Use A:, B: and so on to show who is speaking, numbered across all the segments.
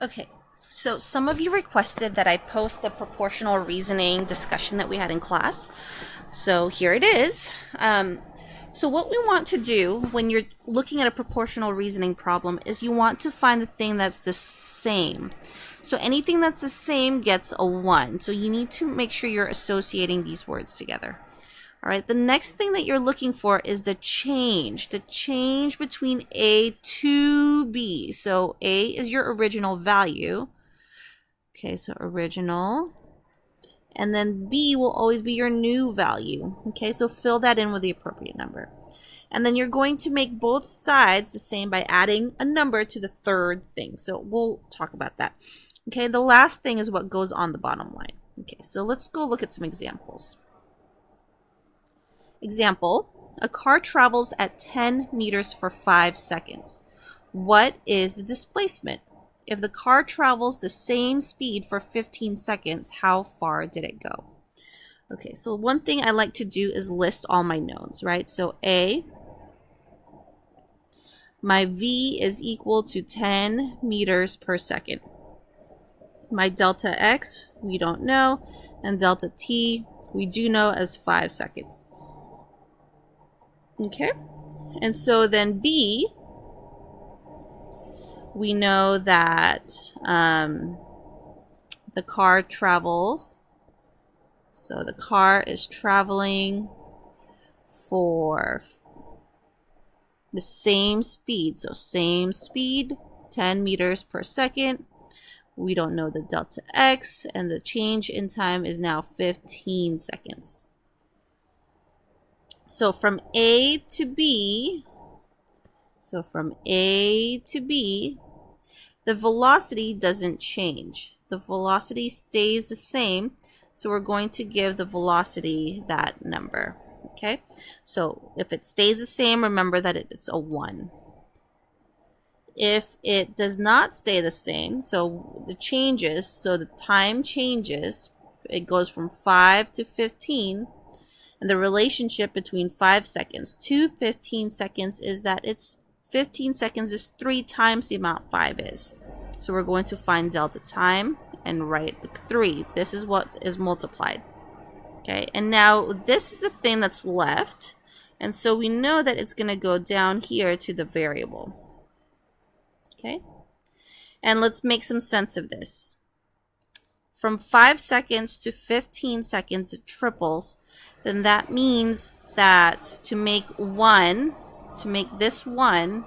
A: Okay, so some of you requested that I post the proportional reasoning discussion that we had in class. So here it is. So what we want to do when you're looking at a proportional reasoning problem is you want to find the thing that's the same. So anything that's the same gets a 1. So you need to make sure you're associating these words together. All right, the next thing that you're looking for is the change between A to B. So A is your original value. Okay, so original. And then B will always be your new value. Okay, so fill that in with the appropriate number. And then you're going to make both sides the same by adding a number to the third thing. So we'll talk about that. Okay, the last thing is what goes on the bottom line. Okay, so let's go look at some examples. Example, a car travels at 10 meters for 5 seconds. What is the displacement? If the car travels the same speed for 15 seconds, how far did it go? Okay, so one thing I like to do is list all my knowns, right? So A, my V is equal to 10 meters per second. My delta X, we don't know, and delta T, we do know as 5 seconds. Okay, and so then B, we know that the car travels, so the car is traveling for the same speed, so same speed, 10 meters per second. We don't know the delta X, and the change in time is now 15 seconds. So from A to B, the velocity doesn't change. The velocity stays the same. So we're going to give the velocity that number. Okay, so if it stays the same, remember that it's a 1. If it does not stay the same, so the changes, so the time changes, it goes from 5 to 15. And the relationship between 5 seconds to 15 seconds is that it's 15 seconds is 3 times the amount 5 is. So we're going to find delta time and write the 3. This is what is multiplied. Okay, and now this is the thing that's left. And so we know that it's going to go down here to the variable. Okay, and let's make some sense of this. From 5 seconds to 15 seconds, it triples. Then that means that to make this 1,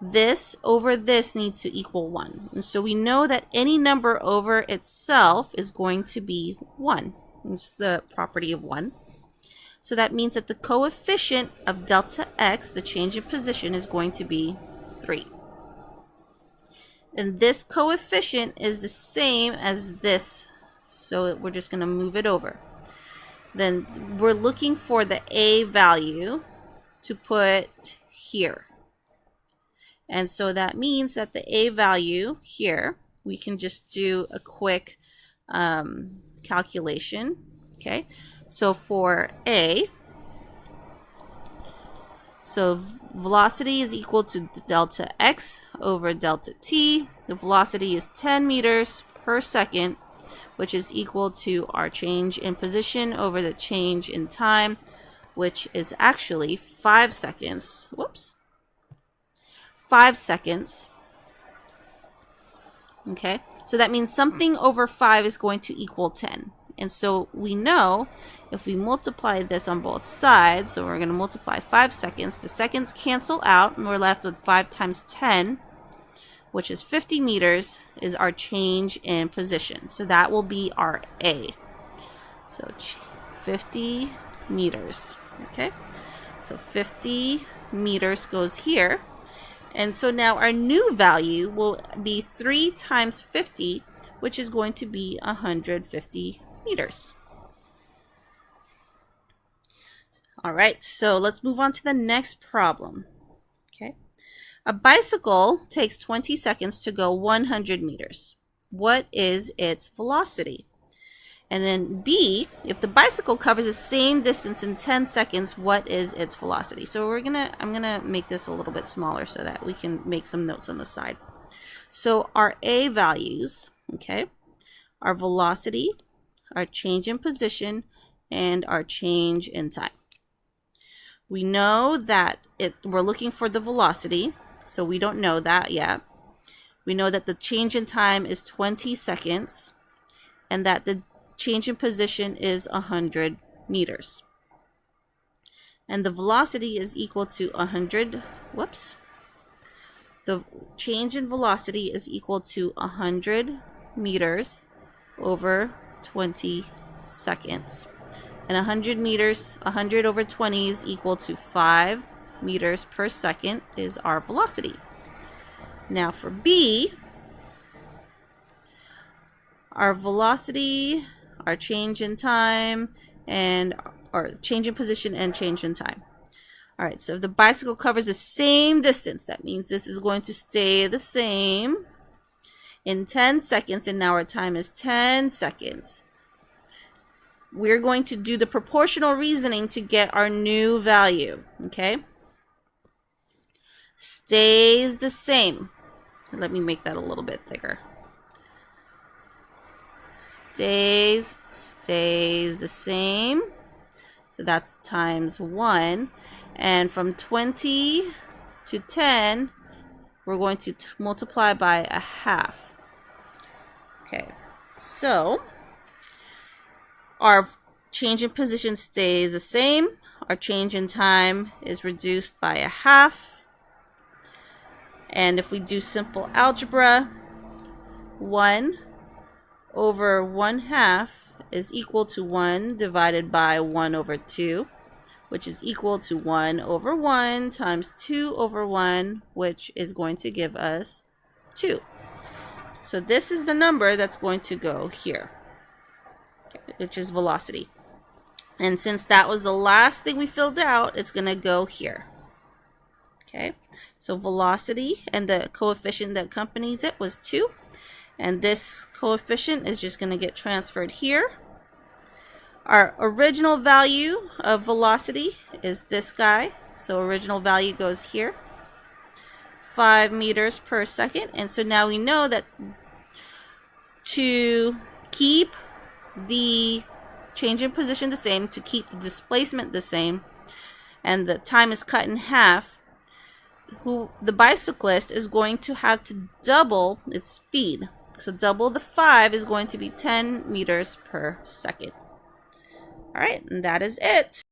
A: this over this needs to equal 1. And so we know that any number over itself is going to be 1. It's the property of 1. So that means that the coefficient of delta X, the change in position, is going to be 3. And this coefficient is the same as this. So we're just going to move it over. Then we're looking for the A value to put here. And so that means that the A value here, we can just do a quick calculation. Okay, so for A, so velocity is equal to delta X over delta T. The velocity is 10 meters per second, which is equal to our change in position over the change in time, which is actually 5 seconds. Whoops. 5 seconds. Okay, so that means something over 5 is going to equal 10. And so we know if we multiply this on both sides, so we're going to multiply 5 seconds, the seconds cancel out, and we're left with 5 times 10, which is 50 meters, is our change in position. So that will be our A. So 50 meters. Okay, so 50 meters goes here. And so now our new value will be 3 times 50, which is going to be 150 meters. All right, so let's move on to the next problem. Okay, a bicycle takes 20 seconds to go 100 meters. What is its velocity? And then B, if the bicycle covers the same distance in 10 seconds, what is its velocity? So I'm gonna make this a little bit smaller so that we can make some notes on the side. So our A values, okay, our velocity, our change in position, and our change in time. We know that we're looking for the velocity, so we don't know that yet. We know that the change in time is 20 seconds and that the change in position is 100 meters. And the velocity is equal to 100, the change in velocity is equal to 100 meters over 20 seconds. And 100 meters, 100 over 20 is equal to 5 meters per second is our velocity. Now for B, our velocity, our change in time, and our change in position and change in time. All right, so if the bicycle covers the same distance, that means this is going to stay the same in 10 seconds, and now our time is 10 seconds. We're going to do the proportional reasoning to get our new value, okay? Stays the same. Let me make that a little bit thicker. Stays the same. So that's times 1. And from 20 to 10, we're going to multiply by a half. Okay, so our change in position stays the same. Our change in time is reduced by a half. And if we do simple algebra, 1 over 1/2 is equal to 1 divided by 1 over 2, which is equal to 1 over 1 times 2 over 1, which is going to give us 2. So this is the number that's going to go here, which is velocity. And since that was the last thing we filled out, it's going to go here. Okay, so velocity and the coefficient that accompanies it was 2. And this coefficient is just going to get transferred here. Our original value of velocity is this guy. So original value goes here. 5 meters per second. And so now we know that to keep the change in position the same, to keep the displacement the same, and the time is cut in half, the bicyclist is going to have to double its speed. So double the 5 is going to be 10 meters per second. All right, and that is it.